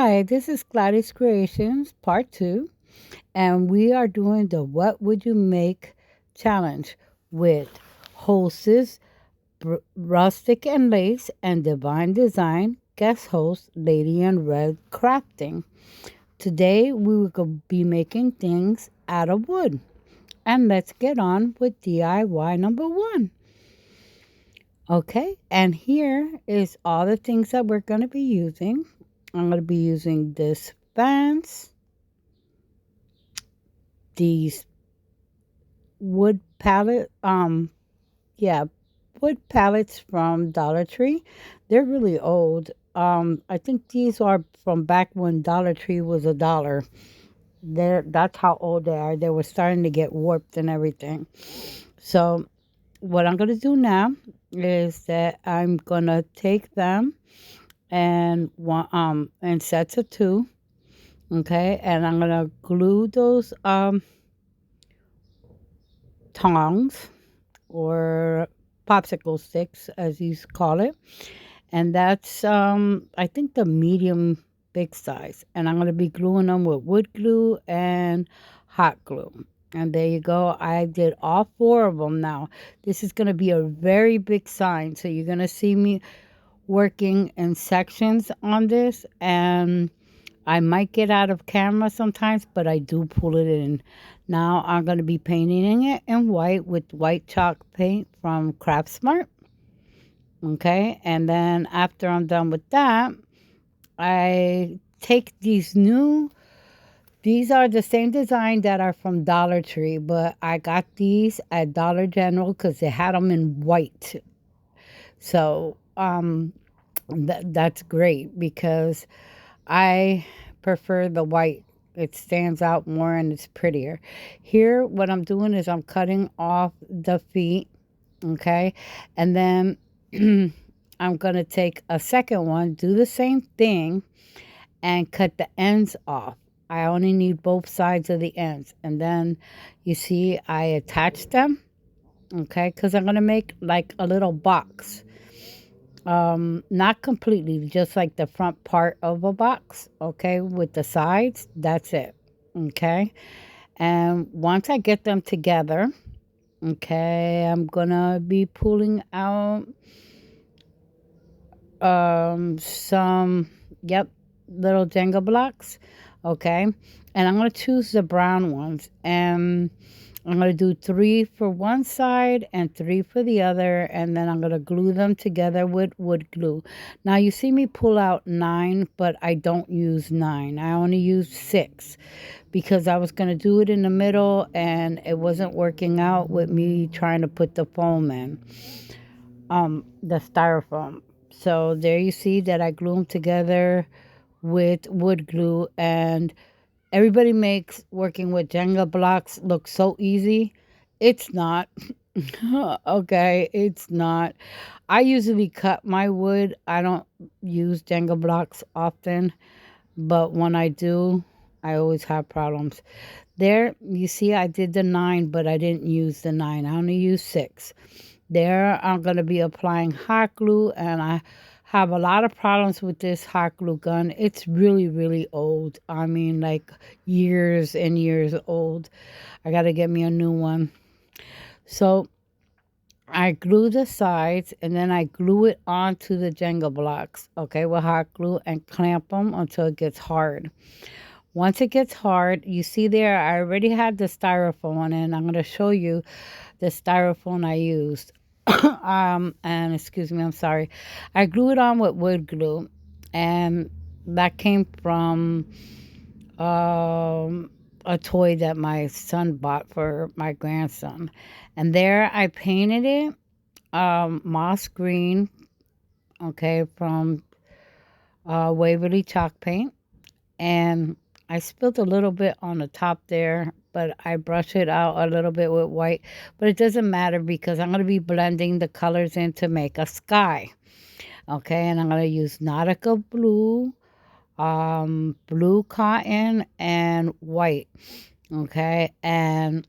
Hi, this is Gladys Creations Part 2, and we are doing the What Would You Make challenge with hosts Rustic and Lace and Divine Design, guest host Lady in Red Crafting. Today we will be making things out of wood, and let's get on with DIY number one. Okay, and here is all the things that we're going to be using. I'm going to be using this fence, these wood pallet yeah, wood pallets from Dollar Tree. They're really old. I think these are from back when Dollar Tree was a dollar. That's how old they are. They were starting to get warped and everything. So what I'm gonna do now is that I'm gonna take them and one in sets of two. Okay, and I'm gonna glue those tongs or popsicle sticks, as you call it. And that's, I think, the medium big size. And I'm going to be gluing them with wood glue and hot glue. And there you go. I did all four of them now. This is going to be a very big sign. So you're going to see me working in sections on this. And I might get out of camera sometimes, but I do pull it in. Now I'm going to be painting it in white with white chalk paint from Craftsmart. Okay, and then after I'm done with that, I take these are the same design that are from Dollar Tree, but I got these at Dollar General because they had them in white. So that's great because I prefer the white. It stands out more and it's prettier. Here, what I'm doing is I'm cutting off the feet, okay? And then I'm going to take a second one, do the same thing, and cut the ends off. I only need both sides of the ends. And then you see I attach them, okay? Because I'm going to make like a little box. Not completely, just like the front part of a box, okay, with the sides. That's it, okay. And once I get them together, okay, I'm gonna be pulling out some, yep, little Jenga blocks, okay, and I'm gonna choose the brown ones, and I'm going to do 3 for one side and 3 for the other, and then I'm going to glue them together with wood glue. Now you see me pull out 9, but I don't use 9. I only use 6 because I was going to do it in the middle and it wasn't working out with me trying to put the foam in, the styrofoam. So there you see that I glue them together with wood glue, and everybody makes working with Jenga blocks look so easy. It's not. Okay, it's not. I usually cut my wood. I don't use Jenga blocks often, but when I do, I always have problems. There, you see, I did the 9, but I didn't use the 9. I only used 6. There, I'm going to be applying hot glue, and I have a lot of problems with this hot glue gun. It's really, really old. I mean, like years and years old. I got to get me a new one. So I glue the sides and then I glue it onto the Jenga blocks, okay, with hot glue and clamp them until it gets hard. Once it gets hard, you see there, I already had the styrofoam and I'm going to show you the styrofoam I used. And excuse me, I'm sorry. I glue it on with wood glue, and that came from a toy that my son bought for my grandson. And there I painted it moss green, okay, from Waverly chalk paint. And I spilled a little bit on the top there, but I brush it out a little bit with white. But it doesn't matter because I'm going to be blending the colors in to make a sky. Okay, and I'm going to use Nautica blue, blue cotton, and white. Okay, and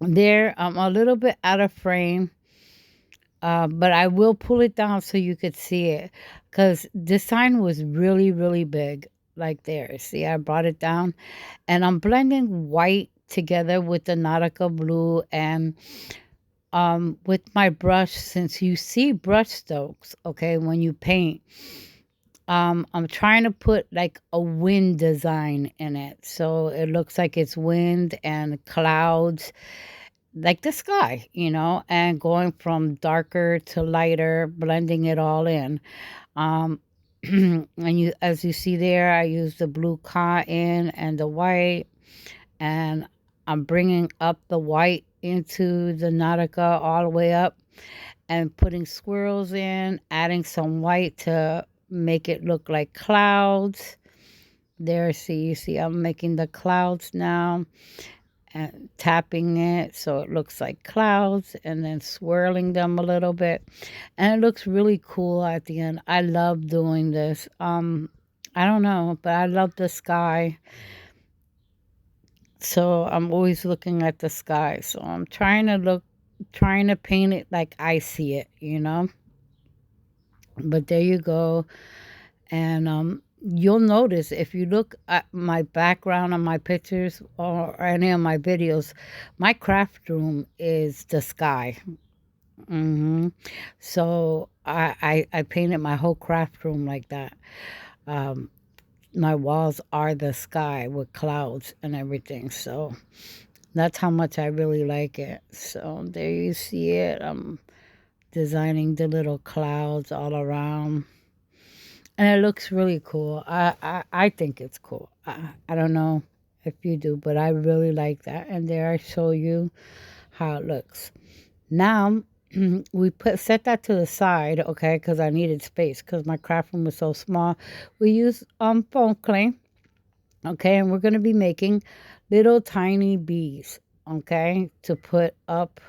there I'm a little bit out of frame, but I will pull it down so you could see it because this sign was really, really big. like there. See, I brought it down, and I'm blending white together with the Nautica blue and with my brush. Since you see brush strokes, okay, when you paint, I'm trying to put like a wind design in it, so it looks like it's wind and clouds, like the sky, and going from darker to lighter, blending it all in. um and as you see there, I use the blue cotton and the white, and I'm bringing up the white into the Nautica all the way up, and putting swirls in, adding some white to make it look like clouds. There, see, you see, I'm making the clouds now and tapping it so it looks like clouds, and then swirling them a little bit, and it looks really cool at the end. I love doing this. I don't know, but I love the sky, so I'm always looking at the sky. So I'm trying to paint it like I see it. But there you go. And you'll notice if you look at my background on my pictures or any of my videos, my craft room is the sky. So I painted my whole craft room like that. Um, my walls are the sky with clouds and everything. So that's how much I really like it. So there you see it. I'm designing the little clouds all around. And it looks really cool. I think it's cool. I don't know if you do, but I really like that. And there I show you how it looks. Now we set that to the side, okay, because I needed space because my craft room was so small. We use foam clay, okay, and we're gonna be making little tiny bees, okay, to put up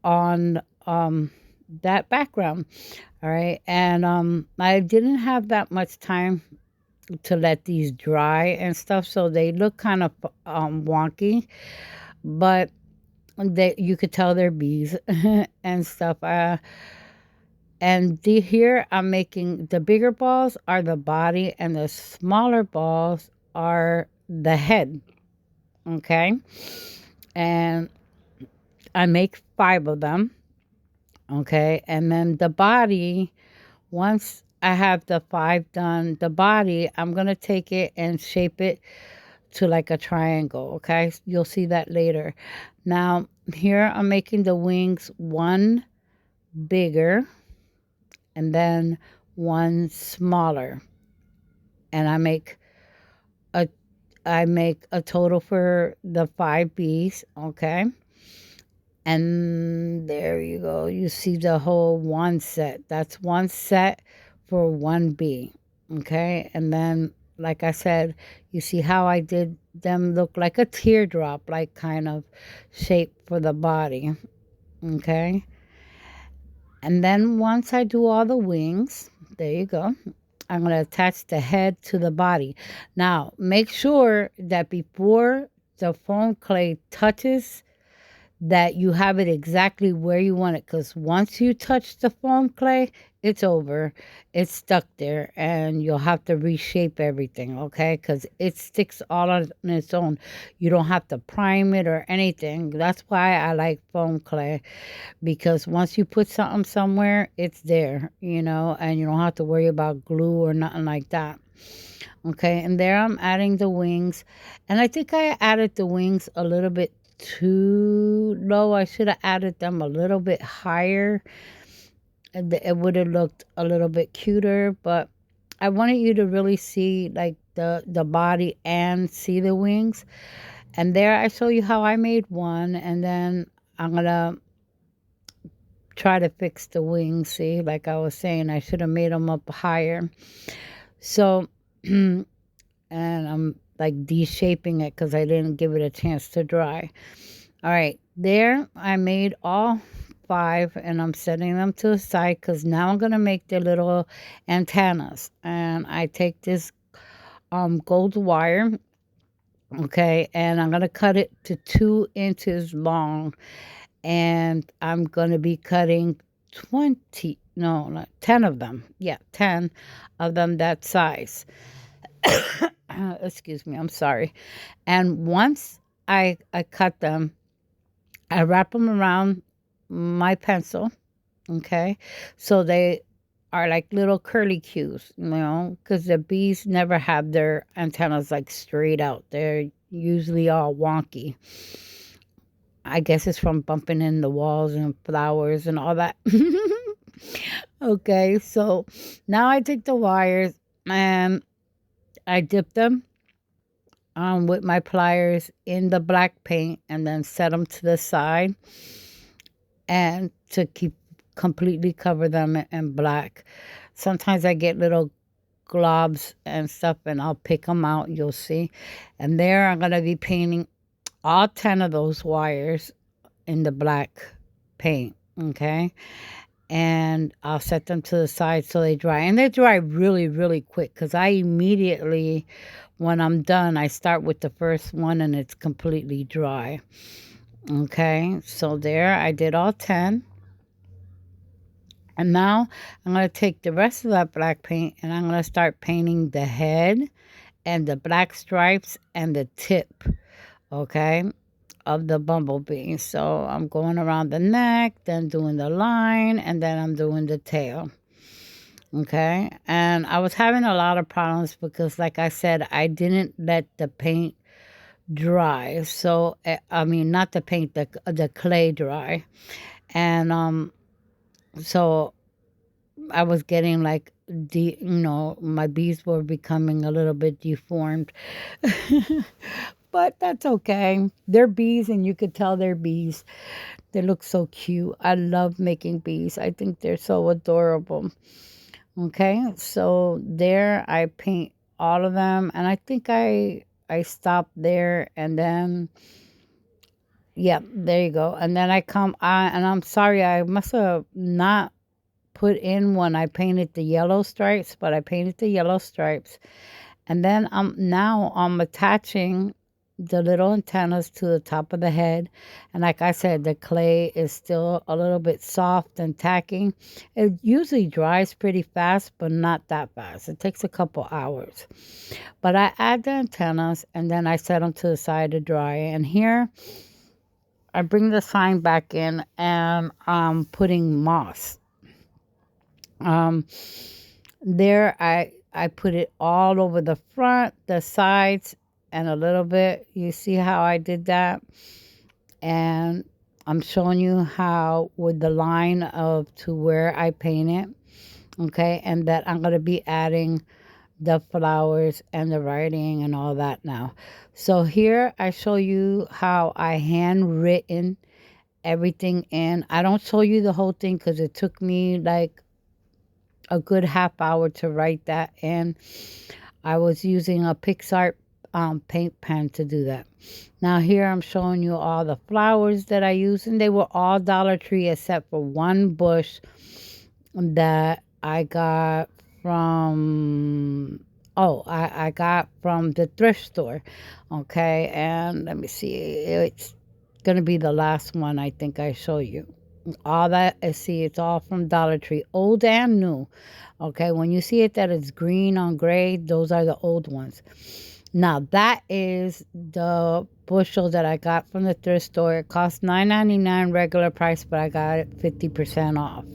on that background. All right, and I didn't have that much time to let these dry and stuff, so they look kind of wonky, but you could tell they're bees and stuff. And here I'm making the bigger balls are the body, and the smaller balls are the head. Okay, and I make 5 of them. Okay, and then the body, once I have the 5 done, the body, I'm going to take it and shape it to like a triangle. Okay, you'll see that later. Now, here I'm making the wings one bigger and then one smaller. And a I make a total for the 5 bees, okay? And there you go. You see the whole one set. That's one set for one bee. Okay. And then, like I said, you see how I did them look like a teardrop, like kind of shape for the body. Okay. And then once I do all the wings, there you go. I'm going to attach the head to the body. Now, make sure that before the foam clay touches, that you have it exactly where you want it, because once you touch the foam clay, it's over. It's stuck there, and you'll have to reshape everything, okay? Because it sticks all on its own. You don't have to prime it or anything. That's why I like foam clay, because once you put something somewhere, it's there, and you don't have to worry about glue or nothing like that. Okay, and there I'm adding the wings, and I think I added the wings a little bit too low. I should have added them a little bit higher. It would have looked a little bit cuter, but I wanted you to really see like the body and see the wings. And there I show you how I made one, and then I'm gonna try to fix the wings. See, like I was saying, I should have made them up higher. So and I'm like de-shaping it because I didn't give it a chance to dry. All right, there I made all 5, and I'm setting them to the side because now I'm gonna make the little antennas. And I take this gold wire, okay, and I'm gonna cut it to 2 inches long, and I'm gonna be cutting 20, no, not 10 of them. Yeah, 10 of them that size. Excuse me, I'm sorry. And once I cut them, I wrap them around my pencil, okay? So they are like little curly cues, because the bees never have their antennas like straight out. They're usually all wonky. I guess it's from bumping in the walls and flowers and all that. Okay, so now I take the wires and I dip them with my pliers in the black paint and then set them to the side and to keep completely cover them in black. Sometimes I get little globs and stuff and I'll pick them out, you'll see. And there I'm going to be painting all 10 of those wires in the black paint, okay? And I'll set them to the side so they dry. And they dry really, really quick because I immediately, when I'm done, I start with the first one and it's completely dry. Okay, so there I did all 10. And now I'm going to take the rest of that black paint and I'm going to start painting the head and the black stripes and the tip, okay, of the bumblebee. So I'm going around the neck, then doing the line, and then I'm doing the tail. Okay, and I was having a lot of problems because, like I said, I didn't let the paint dry. So I mean, not the paint, the clay dry, and so I was getting like my bees were becoming a little bit deformed. But that's okay. They're bees, and you could tell they're bees. They look so cute. I love making bees. I think they're so adorable. Okay, so there I paint all of them, and I think I stopped there, and then yeah, there you go. And then and I'm sorry, I must have not put in when I painted the yellow stripes, but I painted the yellow stripes. And then I'm attaching the little antennas to the top of the head. And like I said, the clay is still a little bit soft and tacky. It usually dries pretty fast, but not that fast. It takes a couple hours. But I add the antennas and then I set them to the side to dry. And here I bring the sign back in and I'm putting moss. Um, there I put it all over the front, the sides, and a little bit. You see how I did that? And I'm showing you how with the line of to where I paint it. Okay, and that I'm going to be adding the flowers and the writing and all that now. So here I show you how I handwritten everything in. I don't show you the whole thing because it took me like a good half hour to write that in. I was using a PixArt paint pen to do that. Now here I'm showing you all the flowers that I used, and they were all Dollar Tree except for one bush that I got from I got from the thrift store. Okay, and let me see, it's gonna be the last one I think I show you. All that see, it's all from Dollar Tree, old and new. Okay, when you see it that it's green on gray, those are the old ones. Now that is the bushel that I got from the thrift store. It cost $9.99 regular price, but I got it 50% off,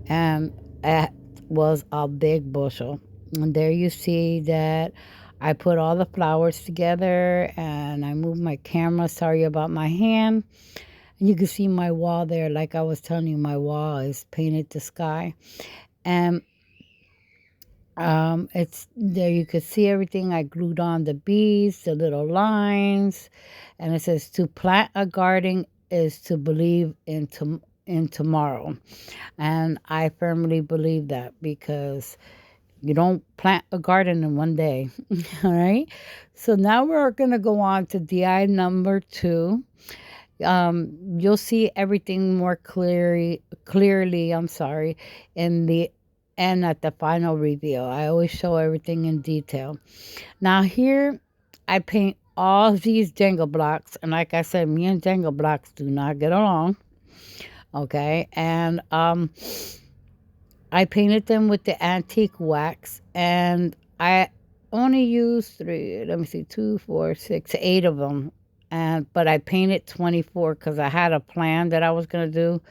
and it was a big bushel. And there you see that I put all the flowers together, and I moved my camera. Sorry about my hand. And you can see my wall there. Like I was telling you, my wall is painted to sky. And it's there. You could see everything. I glued on the bees, the little lines. And it says, to plant a garden is to believe in tomorrow. And I firmly believe that because you don't plant a garden in one day. All right. So now we're going to go on to DI number 2. You'll see everything more clearly, I'm sorry, in the end at the final reveal. I always show everything in detail. Now here I paint all these Jenga blocks, and like I said, me and Jenga blocks do not get along. Okay, and I painted them with the antique wax, and only used three, let me see, 2, 4, 6, 8 of them. But I painted 24 because I had a plan that I was going to do.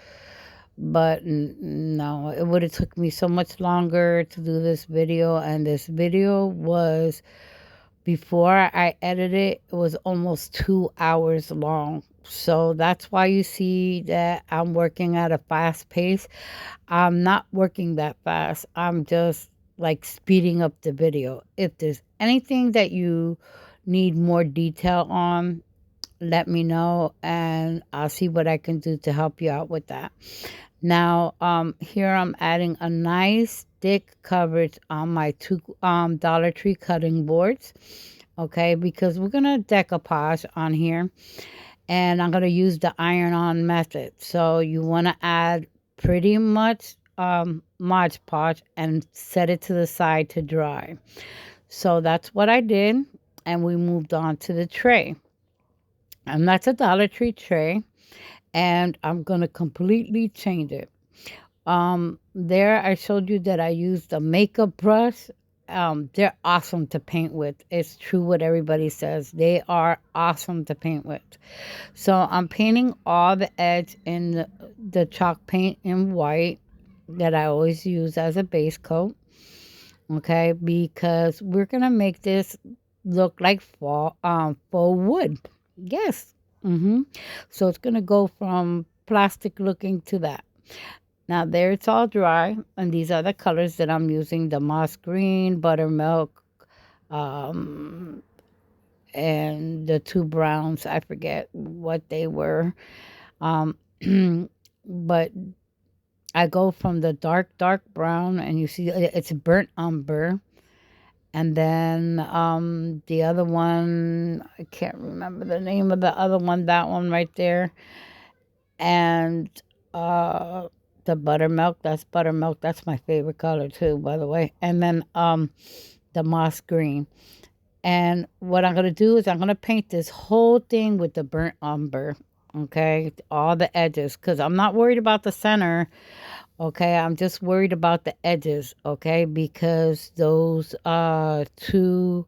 But no, it would have took me so much longer to do this video. And this video was, before I edited it, it was almost 2 hours long. So that's why you see that I'm working at a fast pace. I'm not working that fast. I'm just like speeding up the video. If there's anything that you need more detail on, let me know and I'll see what I can do to help you out with that. Now, here I'm adding a nice thick coverage on my two Dollar Tree cutting boards. Okay, because we're gonna decoupage on here, and I'm gonna use the iron-on method. So you want to add pretty much Mod Podge and set it to the side to dry. So that's what I did, and we moved on to the tray. And that's a Dollar Tree tray, and I'm gonna completely change it. There I showed you that I used a makeup brush. They're awesome to paint with. It's true what everybody says. They are awesome to paint with. So I'm painting all the edge in the chalk paint in white that I always use as a base coat. Okay, because we're gonna make this look like faux wood. Yes. So it's gonna go from plastic looking to that. Now there it's all dry, and these are the colors that I'm using: the moss green, buttermilk, um, and the two browns. I forget what they were, um, but I go from the dark brown, and you see it's burnt umber, and then the other one, I can't remember the name of the other one. That one right there, and uh the buttermilk, that's my favorite color too, by the way. And then the moss green. And what I'm going to do is I'm going to paint this whole thing with the burnt umber. Okay, all the edges, because I'm not worried about the center. Okay, I'm just worried about the edges. Okay, because those two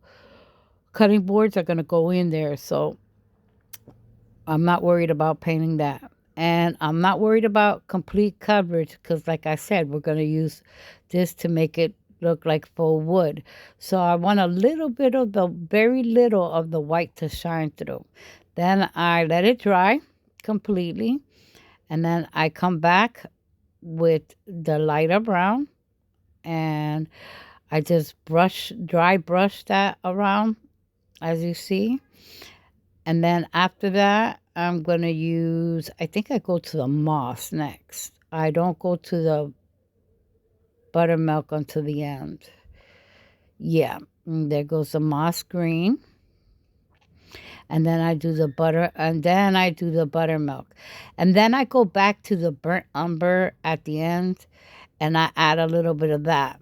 cutting boards are going to go in there, so I'm not worried about painting that. And I'm not worried about complete coverage because, like I said, we're going to use this to make it look like faux wood. So I want a little bit of the, very little of the white to shine through. Then I let it dry completely. And then I come back with the lighter brown. And I just dry brush that around, as you see. And then after that, I'm going to use, I think I go to the moss next. I don't go to the buttermilk until the end. Yeah, there goes the moss green. And then I do the buttermilk. And then I go back to the burnt umber at the end, and I add a little bit of that.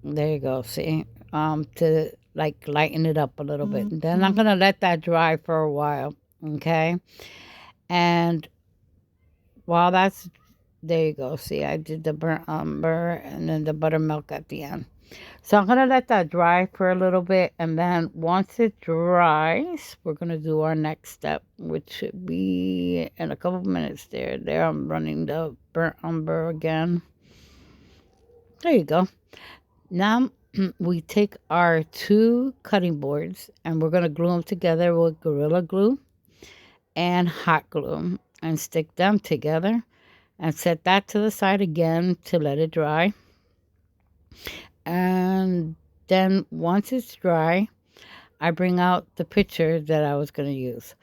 There you go, see? To like lighten it up a little bit. And then I'm going to let that dry for a while, okay? And while that's, there you go, see, I did the burnt umber and then the buttermilk at the end. So I'm going to let that dry for a little bit, and then once it dries, we're going to do our next step, which should be in a couple minutes. There I'm running the burnt umber again. There you go. Now we take our two cutting boards and we're going to glue them together with Gorilla Glue and hot glue and stick them together and set that to the side again to let it dry. And then once it's dry, I bring out the picture that I was going to use.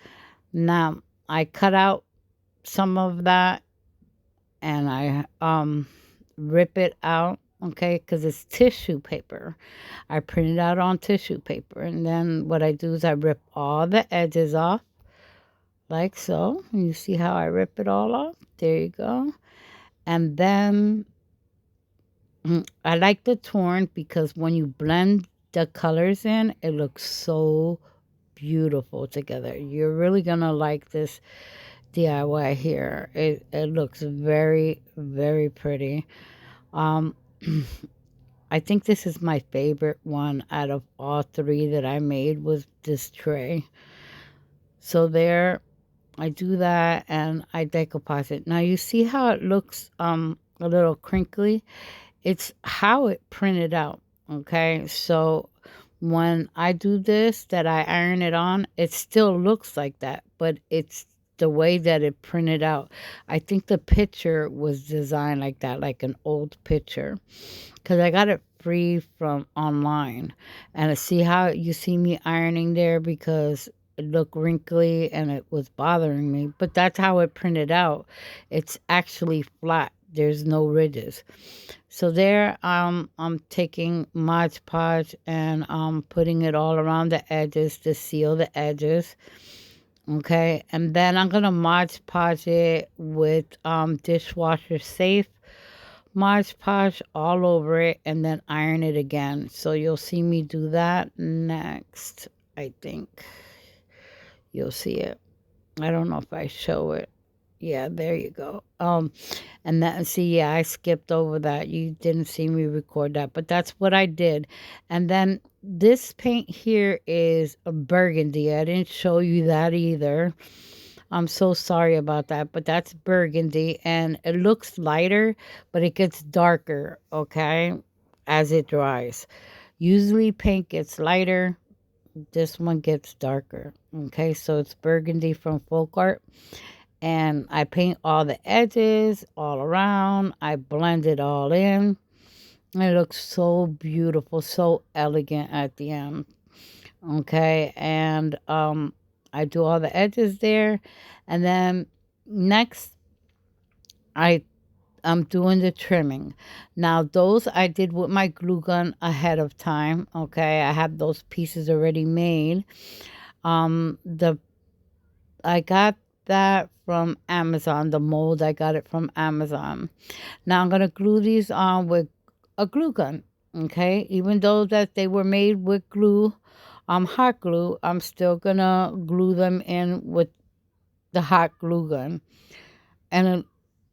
Now I cut out some of that and I rip it out, okay, because it's tissue paper. I print it out on tissue paper, and then what I do is I rip all the edges off like so. You see how I rip it all off? There you go. And then I like the torn because when you blend the colors in, it looks so beautiful together. You're really gonna like this DIY here. It looks very, very pretty. Um, I think this is my favorite one out of all three that I made, was this tray. So there, I do that and I decoupage it. Now you see how it looks a little crinkly? It's how it printed out. Okay, so when I do this, that I iron it on, it still looks like that, but it's the way that it printed out. I think the picture was designed like that, like an old picture, because I got it free from online. And I see how you see me ironing there because it looked wrinkly and it was bothering me, but that's how it printed out. It's actually flat. There's no ridges. So there, I'm taking Mod Podge and putting it all around the edges to seal the edges. Okay, and then I'm gonna Mod Podge it with dishwasher safe Mod Podge all over it, and then iron it again. So you'll see me do that next. I think you'll see it. I don't know if I show it. Yeah, there you go. And then see, yeah, I skipped over that. You didn't see me record that, but that's what I did. And then this paint here is a burgundy. I didn't show you that either. I'm so sorry about that, but that's burgundy and it looks lighter, but it gets darker, okay, as it dries. Usually paint gets lighter. This one gets darker. Okay, so it's burgundy from Folk Art, and I paint all the edges all around. I blend it all in. It looks so beautiful, so elegant at the end. Okay, and I do all the edges there, and then next I I'm doing the trimming. Now those I did with my glue gun ahead of time. Okay, I have those pieces already made. The I got that from Amazon. The mold, I got it from Amazon. Now I'm gonna glue these on with a glue gun. Okay, even though that they were made with glue, hot glue, I'm still gonna glue them in with the hot glue gun, and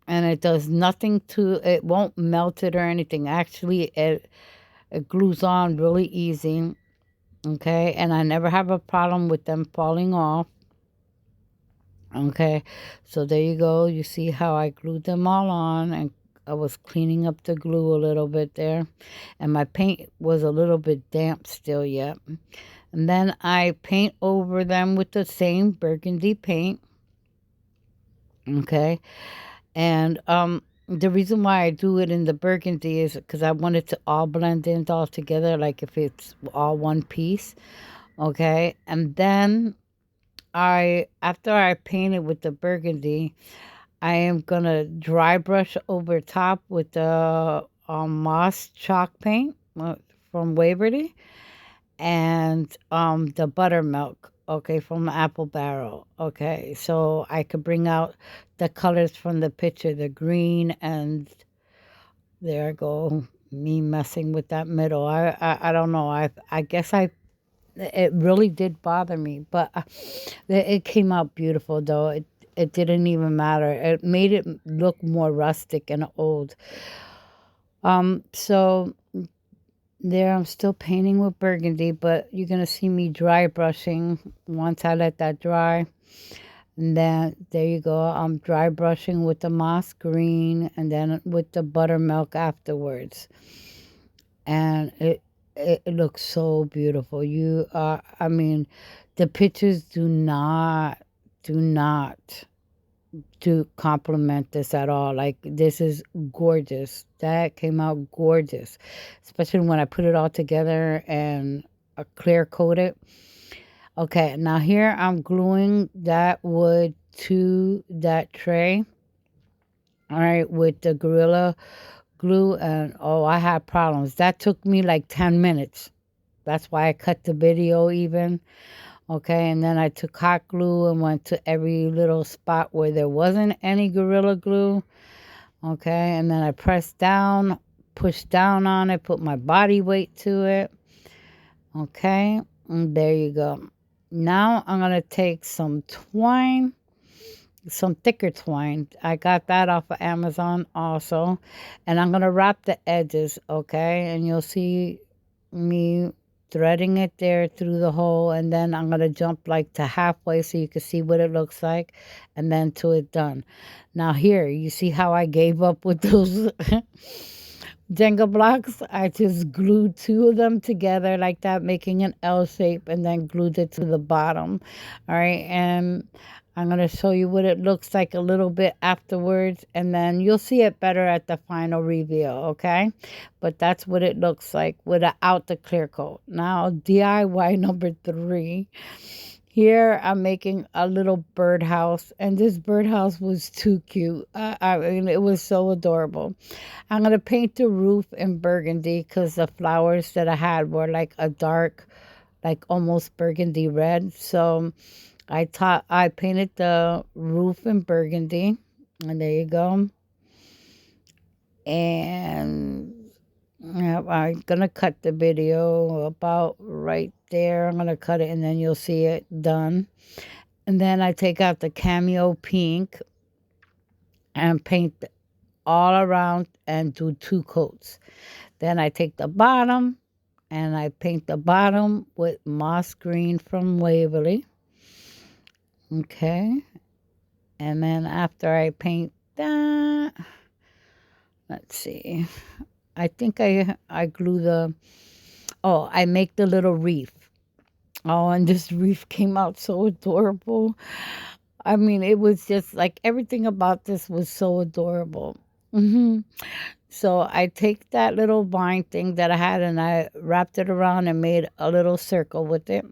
it does nothing to it. Won't melt it or anything. Actually, it glues on really easy. Okay, and I never have a problem with them falling off. Okay, so there you go. You see how I glued them all on, and I was cleaning up the glue a little bit there, and my paint was a little bit damp still yet. And then I paint over them with the same burgundy paint. Okay, and the reason why I do it in the burgundy is because I want it to all blend in all together, like if it's all one piece. Okay, and then after I paint it with the burgundy, I am gonna dry brush over top with the moss chalk paint from Waverly, and the buttermilk, okay, from Apple Barrel. Okay, so I could bring out the colors from the picture, the green, and there I go, me messing with that middle. I don't know. I guess it really did bother me, but it came out beautiful though. It didn't even matter. It made it look more rustic and old. So there I'm still painting with burgundy, but you're gonna see me dry brushing once I let that dry. And then there you go. I'm dry brushing with the moss green and then with the buttermilk afterwards. And it looks so beautiful. I mean, the pictures do not to compliment this at all. Like, this is gorgeous. That came out gorgeous, especially when I put it all together and clear coat it. Okay, now here I'm gluing that wood to that tray. All right, with the Gorilla Glue, and oh, I had problems. That took me like 10 minutes. That's why I cut the video even. Okay, and then I took hot glue and went to every little spot where there wasn't any Gorilla Glue. Okay, and then I pressed down, pushed down on it, put my body weight to it. Okay, and there you go. Now I'm going to take some twine, some thicker twine. I got that off of Amazon also. And I'm going to wrap the edges, okay? And you'll see me threading it there through the hole, and then I'm going to jump like to halfway so you can see what it looks like, and then till it's done. Now here, you see how I gave up with those Jenga blocks? I just glued two of them together like that, making an L shape, and then glued it to the bottom. All right, and I'm going to show you what it looks like a little bit afterwards, and then you'll see it better at the final reveal, okay? But that's what it looks like without the clear coat. Now, DIY number 3. Here, I'm making a little birdhouse, and this birdhouse was too cute. I mean, it was so adorable. I'm going to paint the roof in burgundy because the flowers that I had were like a dark, like almost burgundy red. So I painted the roof in burgundy, and there you go. And yeah, I'm gonna cut the video about right there. I'm gonna cut it, and then you'll see it done. And then I take out the cameo pink and paint all around and do 2 coats. Then I take the bottom and I paint the bottom with moss green from Waverly. Okay. And then after I paint that, let's see. I think I glue I make the little reef. Oh, and this reef came out so adorable. I mean, it was just like everything about this was so adorable. So I take that little vine thing that I had and I wrapped it around and made a little circle with it.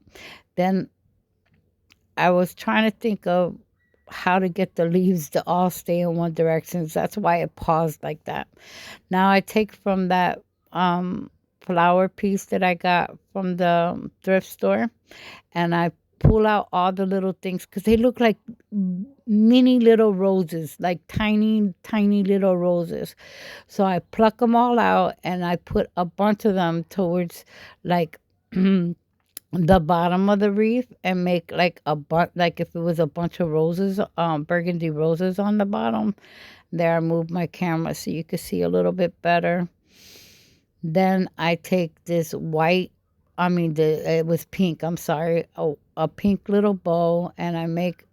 Then I was trying to think of how to get the leaves to all stay in one direction. So that's why it paused like that. Now I take from that flower piece that I got from the thrift store, and I pull out all the little things because they look like mini little roses, like tiny, tiny little roses. So I pluck them all out and I put a bunch of them towards like the bottom of the wreath and make like like if it was a bunch of roses, burgundy roses on the bottom. There, I moved my camera so you could see a little bit better. Then I take this white, it was pink, I'm sorry, a pink little bow, and I make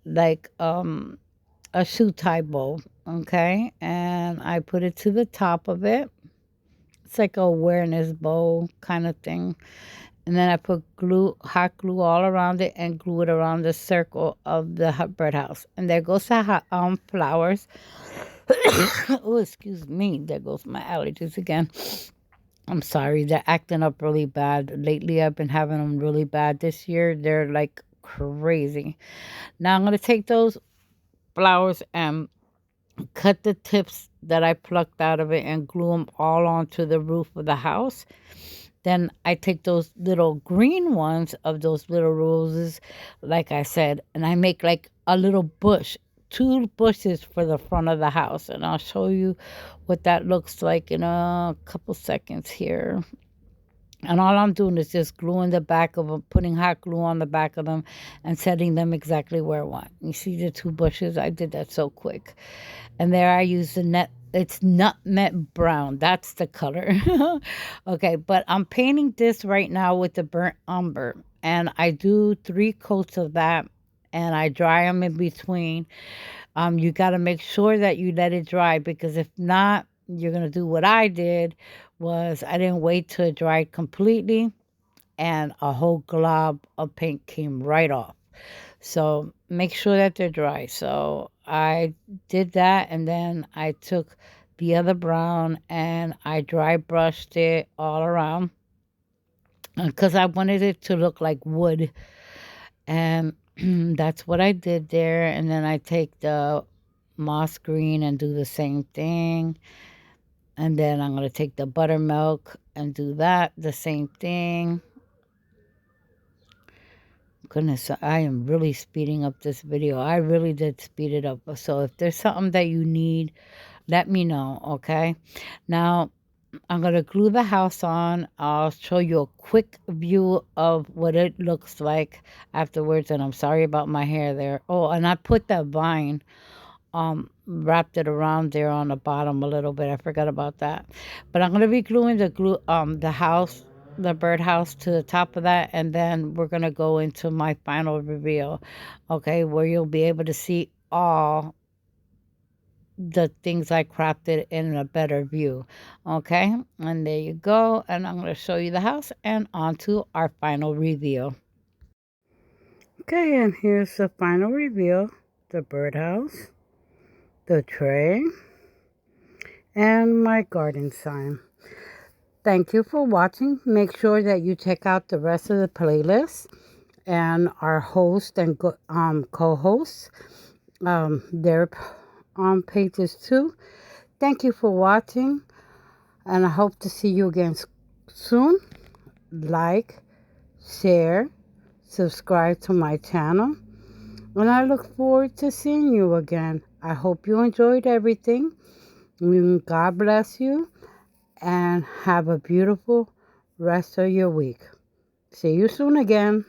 like a shoe tie bow, okay? And I put it to the top of it. It's like a awareness bow kind of thing. And then I put hot glue all around it and glue it around the circle of the birdhouse. And there goes the flowers. Oh, excuse me. There goes my allergies again. I'm sorry. They're acting up really bad. Lately, I've been having them really bad. This year, they're like crazy. Now, I'm going to take those flowers and cut the tips that I plucked out of it and glue them all onto the roof of the house. Then I take those little green ones of those little roses, like I said, and I make like a little bush, 2 bushes for the front of the house. And I'll show you what that looks like in a couple seconds here. And all I'm doing is just gluing the back of them, putting hot glue on the back of them and setting them exactly where I want. You see the 2 bushes? I did that so quick. And there I use it's nutmeg brown. That's the color. Okay, but I'm painting this right now with the burnt umber. And I do 3 coats of that. And I dry them in between. You got to make sure that you let it dry, because if not, you're going to do what I did. Was I didn't wait till it dried completely, and a whole glob of paint came right off. So make sure that they're dry. So I did that, and then I took the other brown and I dry brushed it all around because I wanted it to look like wood. And that's what I did there. And then I take the moss green and do the same thing. And then I'm going to take the buttermilk and do that, the same thing. Goodness, I am really speeding up this video. I really did speed it up. So if there's something that you need, let me know, okay? Now, I'm going to glue the house on. I'll show you a quick view of what it looks like afterwards. And I'm sorry about my hair there. Oh, and I put that vine, wrapped it around there on the bottom a little bit. I forgot about that. But I'm going to be gluing the house, the birdhouse to the top of that. And then we're going to go into my final reveal, okay, where you'll be able to see all the things I crafted in a better view. Okay, and there you go. And I'm going to show you the house and on to our final reveal. Okay, and here's the final reveal: the birdhouse, the tray, and my garden sign. Thank you for watching. Make sure that you check out the rest of the playlist and our host and co-hosts, their pages too. Thank you for watching, and I hope to see you again soon. Like, share, subscribe to my channel, and I look forward to seeing you again. I hope you enjoyed everything. God bless you, and have a beautiful rest of your week. See you soon again.